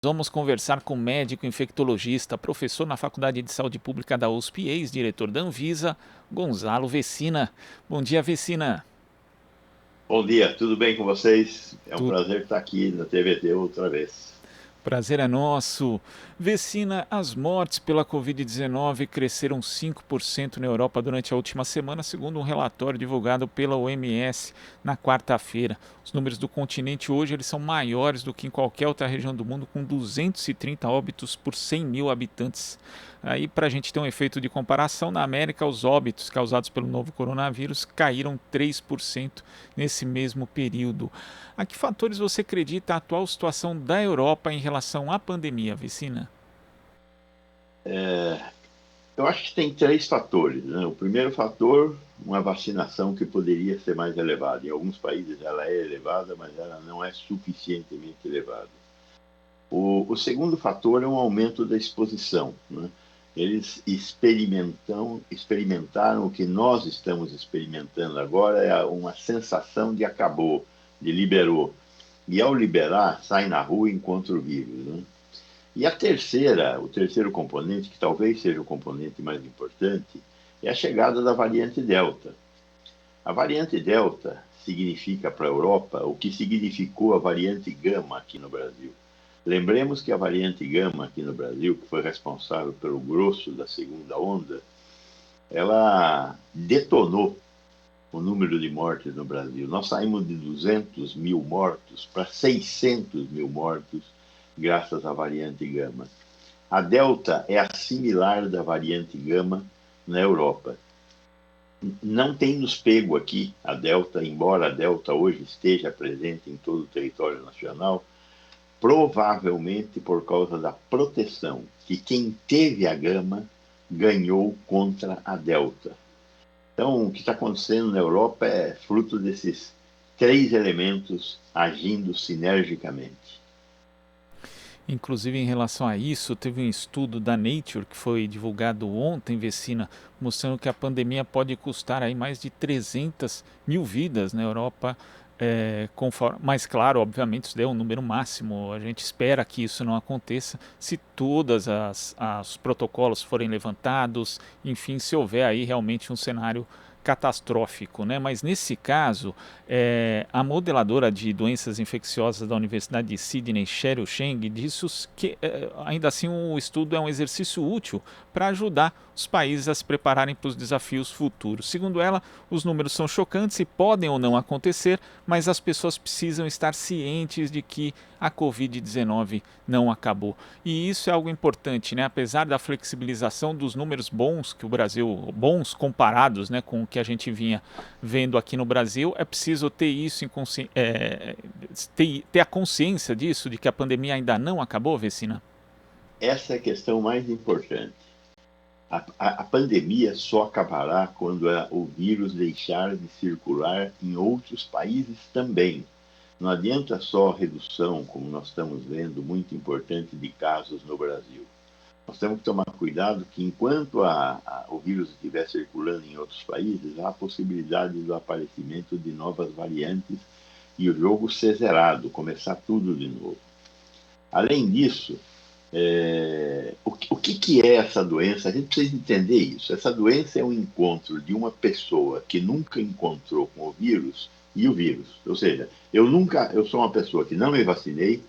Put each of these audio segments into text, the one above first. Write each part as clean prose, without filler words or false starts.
Vamos conversar com o médico infectologista, professor na Faculdade de Saúde Pública da USP e ex-diretor da Anvisa, Gonzalo Vecina. Bom dia, Vecina. Bom dia, tudo bem com vocês? É um Tu- prazer estar aqui na TVT outra vez. Prazer é nosso. Vecina, as mortes pela Covid-19 cresceram 5% na Europa durante a última semana, segundo um relatório divulgado pela OMS na quarta-feira. Os números do continente hoje eles são maiores do que em qualquer outra região do mundo, com 230 óbitos por 100 mil habitantes. Aí, para a gente ter um efeito de comparação, na América, os óbitos causados pelo novo coronavírus caíram 3% nesse mesmo período. A que fatores você acredita a atual situação da Europa em relação à pandemia, Vicina? Eu acho que tem três fatores, né? O primeiro fator, uma vacinação que poderia ser mais elevada. Em alguns países ela é elevada, mas ela não é suficientemente elevada. O segundo fator é um aumento da exposição, né? Eles experimentaram o que nós estamos experimentando agora, é uma sensação de acabou, de liberou. E ao liberar, sai na rua e encontra o vírus, né? E o terceiro componente, que talvez seja o componente mais importante, é a chegada da variante Delta. A variante Delta significa para a Europa o que significou a variante Gama aqui no Brasil. Lembremos que a variante Gama aqui no Brasil, que foi responsável pelo grosso da segunda onda, ela detonou o número de mortes no Brasil. Nós saímos de 200 mil mortos para 600 mil mortos graças à variante Gama. A Delta é a similar da variante Gama na Europa. Não tem nos pego aqui a Delta, embora a Delta hoje esteja presente em todo o território nacional, provavelmente por causa da proteção que quem teve a Gama ganhou contra a Delta. Então, o que está acontecendo na Europa é fruto desses três elementos agindo sinergicamente. Inclusive, em relação a isso, teve um estudo da Nature que foi divulgado ontem, Vecina, mostrando que a pandemia pode custar aí mais de 300 mil vidas na Europa. Mas claro, obviamente isso daí é um número máximo. A gente espera que isso não aconteça se todos os protocolos forem levantados, enfim, se houver aí realmente um cenário catastrófico, né? Mas nesse caso, a modeladora de doenças infecciosas da Universidade de Sydney, Cheryl Cheng, disse que ainda assim o estudo é um exercício útil para ajudar os países a se prepararem para os desafios futuros. Segundo ela, os números são chocantes e podem ou não acontecer, mas as pessoas precisam estar cientes de que a Covid-19 não acabou. E isso é algo importante, né? Apesar da flexibilização dos números bons que o Brasil, bons comparados, né, com o que a gente vinha vendo aqui no Brasil, é preciso ter isso ter a consciência disso, de que a pandemia ainda não acabou, Vecina? Essa é a questão mais importante. A pandemia só acabará quando o vírus deixar de circular em outros países também. Não adianta só redução, como nós estamos vendo, muito importante, de casos no Brasil. Nós temos que tomar cuidado que, enquanto o vírus estiver circulando em outros países, há a possibilidade do aparecimento de novas variantes e o jogo ser zerado, começar tudo de novo. Além disso, o que é essa doença? A gente precisa entender isso. Essa doença é um encontro de uma pessoa que nunca encontrou com o vírus e o vírus. Ou seja, eu sou uma pessoa que não me vacinei,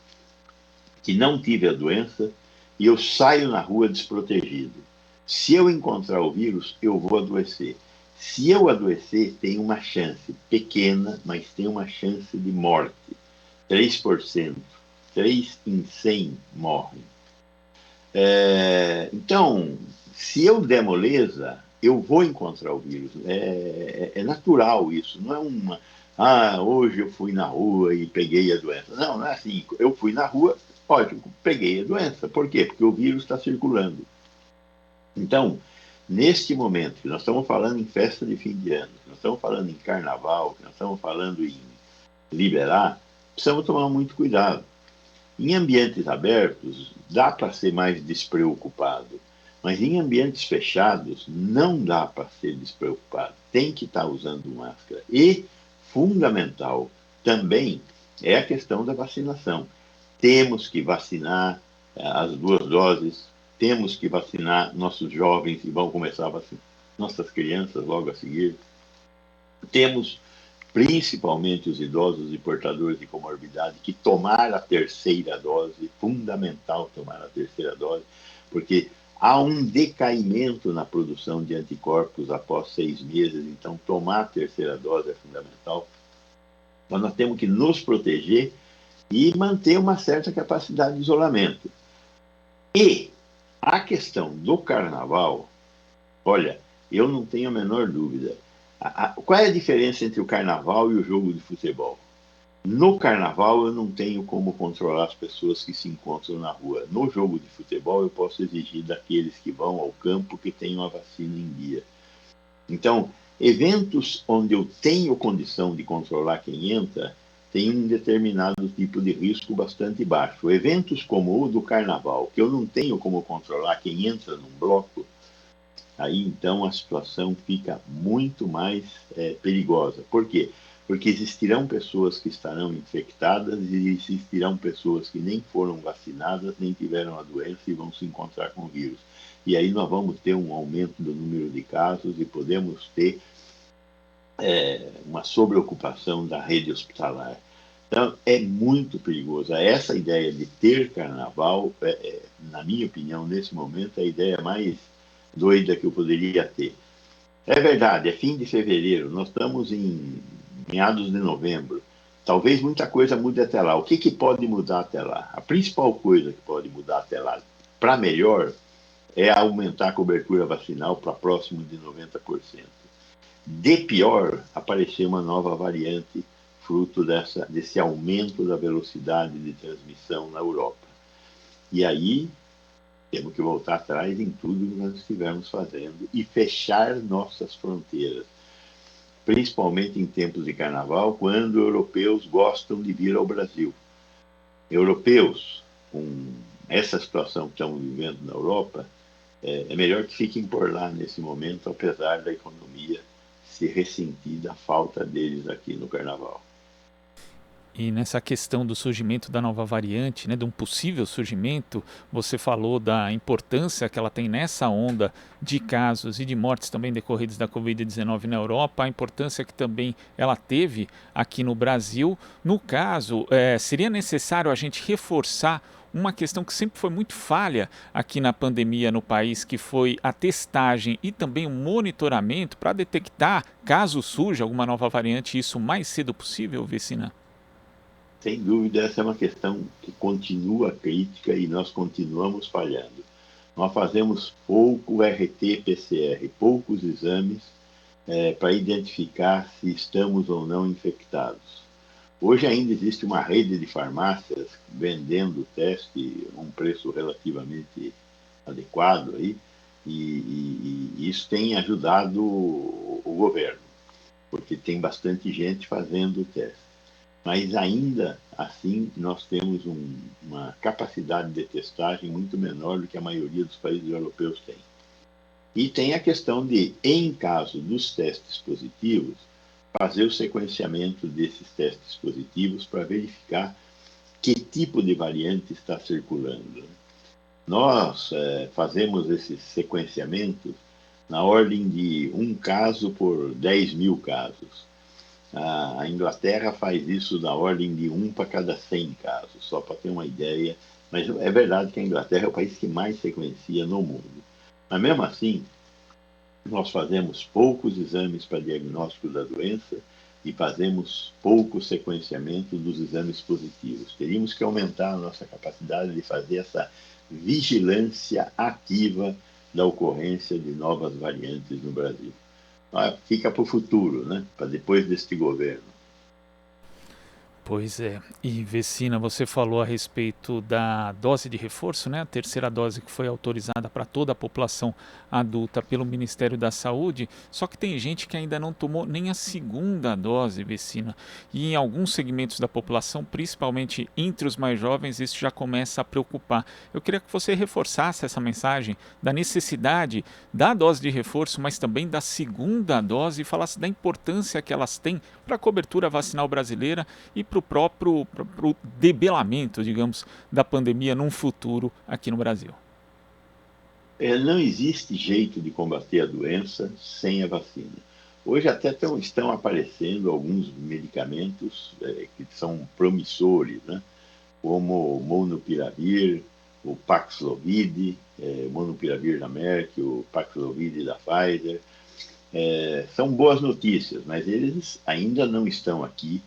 que não tive a doença e eu saio na rua desprotegido. Se eu encontrar o vírus, eu vou adoecer. Se eu adoecer, tem uma chance pequena, mas tem uma chance de morte. 3%. 3 em 100 morrem. Então, se eu der moleza, eu vou encontrar o vírus. É natural isso. Não é uma. Ah, hoje eu fui na rua e peguei a doença. Não, não é assim. Eu fui na rua, lógico, peguei a doença. Por quê? Porque o vírus está circulando. Então, neste momento, que nós estamos falando em festa de fim de ano, que nós estamos falando em carnaval, que nós estamos falando em liberar, precisamos tomar muito cuidado. Em ambientes abertos, dá para ser mais despreocupado, mas em ambientes fechados, não dá para ser despreocupado. Tem que estar usando máscara. E, fundamental, também é a questão da vacinação. Temos que vacinar as 2 doses, temos que vacinar nossos jovens, e vão começar a vacinar nossas crianças logo a seguir. Temos, principalmente os idosos e portadores de comorbidade, que tomar a terceira dose, fundamental tomar a terceira dose, porque há um decaimento na produção de anticorpos após 6 meses, então tomar a terceira dose é fundamental. Então nós temos que nos proteger e manter uma certa capacidade de isolamento. E a questão do carnaval, olha, eu não tenho a menor dúvida. Qual é a diferença entre o carnaval e o jogo de futebol? No carnaval eu não tenho como controlar as pessoas que se encontram na rua. No jogo de futebol eu posso exigir daqueles que vão ao campo que tenham a vacina em dia. Então, eventos onde eu tenho condição de controlar quem entra, tem um determinado tipo de risco bastante baixo. Eventos como o do carnaval, que eu não tenho como controlar quem entra num bloco, aí então a situação fica muito mais perigosa. Por quê? Porque existirão pessoas que estarão infectadas e existirão pessoas que nem foram vacinadas, nem tiveram a doença e vão se encontrar com o vírus. E aí nós vamos ter um aumento do número de casos e podemos ter uma sobreocupação da rede hospitalar. Então, é muito perigoso. Essa ideia de ter carnaval, na minha opinião, nesse momento, é a ideia mais doida que eu poderia ter. É verdade, é fim de fevereiro, nós estamos em meados de novembro. Talvez muita coisa mude até lá. O que pode mudar até lá? A principal coisa que pode mudar até lá, para melhor, é aumentar a cobertura vacinal para próximo de 90%. De pior, aparecer uma nova variante, fruto desse aumento da velocidade de transmissão na Europa. E aí, temos que voltar atrás em tudo que nós estivermos fazendo e fechar nossas fronteiras, principalmente em tempos de carnaval, quando europeus gostam de vir ao Brasil. Europeus, com essa situação que estamos vivendo na Europa, é melhor que fiquem por lá nesse momento, apesar da economia se ressentir da falta deles aqui no carnaval. E nessa questão do surgimento da nova variante, né, de um possível surgimento, você falou da importância que ela tem nessa onda de casos e de mortes também decorridas da Covid-19 na Europa, a importância que também ela teve aqui no Brasil. No caso, seria necessário a gente reforçar uma questão que sempre foi muito falha aqui na pandemia no país, que foi a testagem e também o monitoramento para detectar, caso surja alguma nova variante, isso o mais cedo possível, Vecina? Sem dúvida, essa é uma questão que continua crítica e nós continuamos falhando. Nós fazemos pouco RT-PCR, poucos exames para identificar se estamos ou não infectados. Hoje ainda existe uma rede de farmácias vendendo o teste a um preço relativamente adequado aí, e isso tem ajudado o governo, porque tem bastante gente fazendo o teste. Mas ainda assim nós temos uma capacidade de testagem muito menor do que a maioria dos países europeus tem. E tem a questão de, em caso dos testes positivos, fazer o sequenciamento desses testes positivos para verificar que tipo de variante está circulando. Nós fazemos esses sequenciamentos na ordem de um caso por 10 mil casos. A Inglaterra faz isso na ordem de 1 para cada 100 casos, só para ter uma ideia. Mas é verdade que a Inglaterra é o país que mais sequencia no mundo. Mas mesmo assim, nós fazemos poucos exames para diagnóstico da doença e fazemos pouco sequenciamento dos exames positivos. Teríamos que aumentar a nossa capacidade de fazer essa vigilância ativa da ocorrência de novas variantes no Brasil. Fica para o futuro, né? Para depois deste governo. Pois é. E Vecina, você falou a respeito da dose de reforço, né? A terceira dose que foi autorizada para toda a população adulta pelo Ministério da Saúde, só que tem gente que ainda não tomou nem a segunda dose, Vecina. E em alguns segmentos da população, principalmente entre os mais jovens, isso já começa a preocupar. Eu queria que você reforçasse essa mensagem da necessidade da dose de reforço, mas também da segunda dose, e falasse da importância que elas têm para a cobertura vacinal brasileira e para pro debelamento, digamos, da pandemia num futuro aqui no Brasil? Não existe jeito de combater a doença sem a vacina. Hoje até estão aparecendo alguns medicamentos que são promissores, né? Como o Molnupiravir, o Paxlovid, Molnupiravir da Merck, o Paxlovid da Pfizer. São boas notícias, mas eles ainda não estão aqui.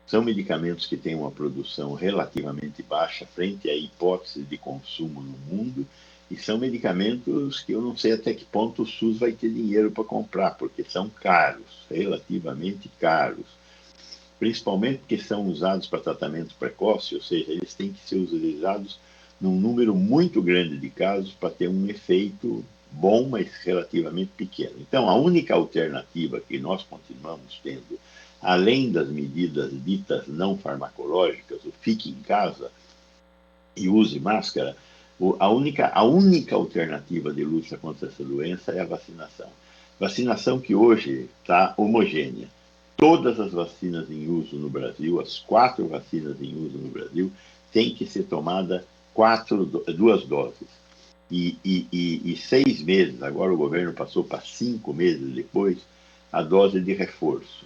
São medicamentos que têm uma produção relativamente baixa frente à hipótese de consumo no mundo, e são medicamentos que eu não sei até que ponto o SUS vai ter dinheiro para comprar, porque são caros, relativamente caros. Principalmente porque são usados para tratamento precoce, ou seja, eles têm que ser utilizados num número muito grande de casos para ter um efeito bom, mas relativamente pequeno. Então, a única alternativa que nós continuamos tendo, além das medidas ditas não farmacológicas, o fique em casa e use máscara, a única alternativa de luta contra essa doença é a vacinação. Vacinação que hoje está homogênea. Todas as vacinas em uso no Brasil, as 4 vacinas em uso no Brasil, têm que ser tomada 2 doses. E 6 meses, agora o governo passou para 5 meses depois, a dose de reforço.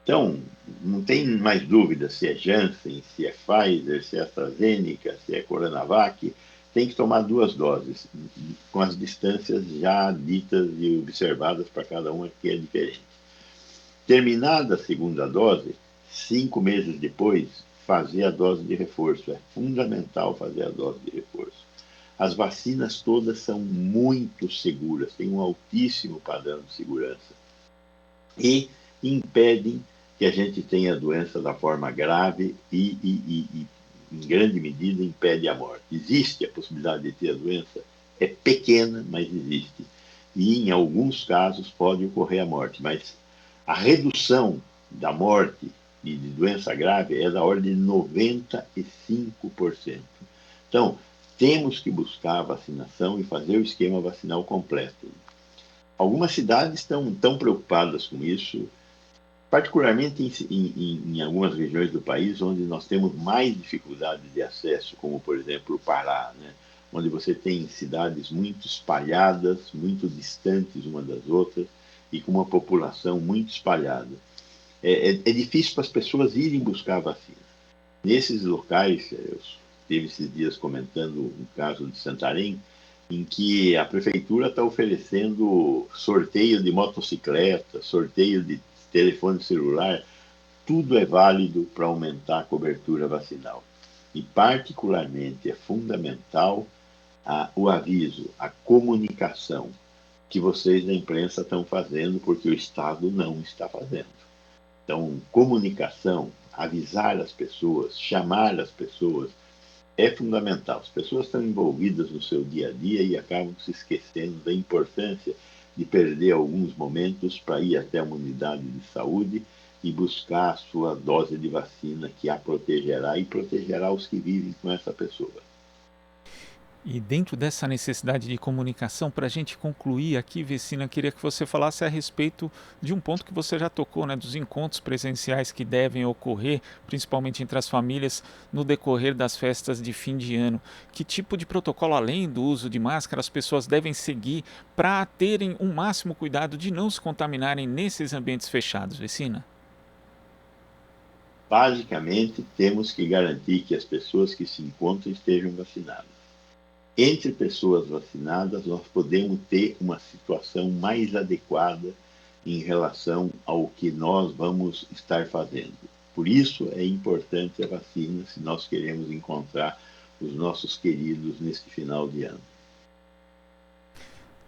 Então, não tem mais dúvida se é Janssen, se é Pfizer, se é AstraZeneca, se é Coronavac, tem que tomar 2 doses, com as distâncias já ditas e observadas para cada uma, que é diferente. Terminada a segunda dose, 5 meses depois, fazer a dose de reforço. É fundamental fazer a dose de reforço. As vacinas todas são muito seguras, têm um altíssimo padrão de segurança e impedem que a gente tenha a doença da forma grave e em grande medida, impede a morte. Existe a possibilidade de ter a doença? É pequena, mas existe. E, em alguns casos, pode ocorrer a morte. Mas a redução da morte e de doença grave é da ordem de 95%. Então, temos que buscar a vacinação e fazer o esquema vacinal completo. Algumas cidades estão tão preocupadas com isso, particularmente em algumas regiões do país onde nós temos mais dificuldade de acesso, como, por exemplo, o Pará, né? Onde você tem cidades muito espalhadas, muito distantes umas das outras e com uma população muito espalhada. É difícil para as pessoas irem buscar a vacina. Nesses locais, eu estive esses dias comentando um caso de Santarém, em que a prefeitura está oferecendo sorteio de motocicleta, sorteio de telefone celular, tudo é válido para aumentar a cobertura vacinal. E, particularmente, é fundamental o aviso, a comunicação que vocês da imprensa estão fazendo, porque o Estado não está fazendo. Então, comunicação, avisar as pessoas, chamar as pessoas, é fundamental. As pessoas estão envolvidas no seu dia a dia e acabam se esquecendo da importância de perder alguns momentos para ir até uma unidade de saúde e buscar a sua dose de vacina que a protegerá e protegerá os que vivem com essa pessoa. E dentro dessa necessidade de comunicação, para a gente concluir aqui, Vecina, queria que você falasse a respeito de um ponto que você já tocou, né, dos encontros presenciais que devem ocorrer, principalmente entre as famílias, no decorrer das festas de fim de ano. Que tipo de protocolo, além do uso de máscara, as pessoas devem seguir para terem o máximo cuidado de não se contaminarem nesses ambientes fechados, Vecina? Basicamente, temos que garantir que as pessoas que se encontram estejam vacinadas. Entre pessoas vacinadas, nós podemos ter uma situação mais adequada em relação ao que nós vamos estar fazendo. Por isso é importante a vacina se nós queremos encontrar os nossos queridos neste final de ano.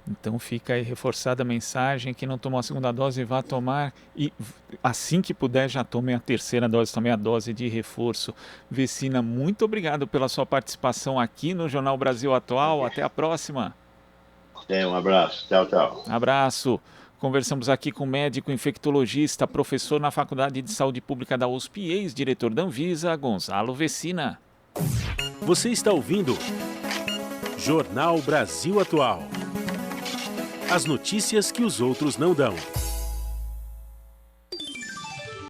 Então fica aí reforçada a mensagem, quem não tomou a segunda dose vá tomar e assim que puder já tome a terceira dose, também a dose de reforço. Vecina, muito obrigado pela sua participação aqui no Jornal Brasil Atual, até a próxima. Um abraço, tchau, tchau. Abraço. Conversamos aqui com o médico infectologista, professor na Faculdade de Saúde Pública da USP e ex-diretor da Anvisa, Gonzalo Vecina. Você está ouvindo Jornal Brasil Atual. As notícias que os outros não dão.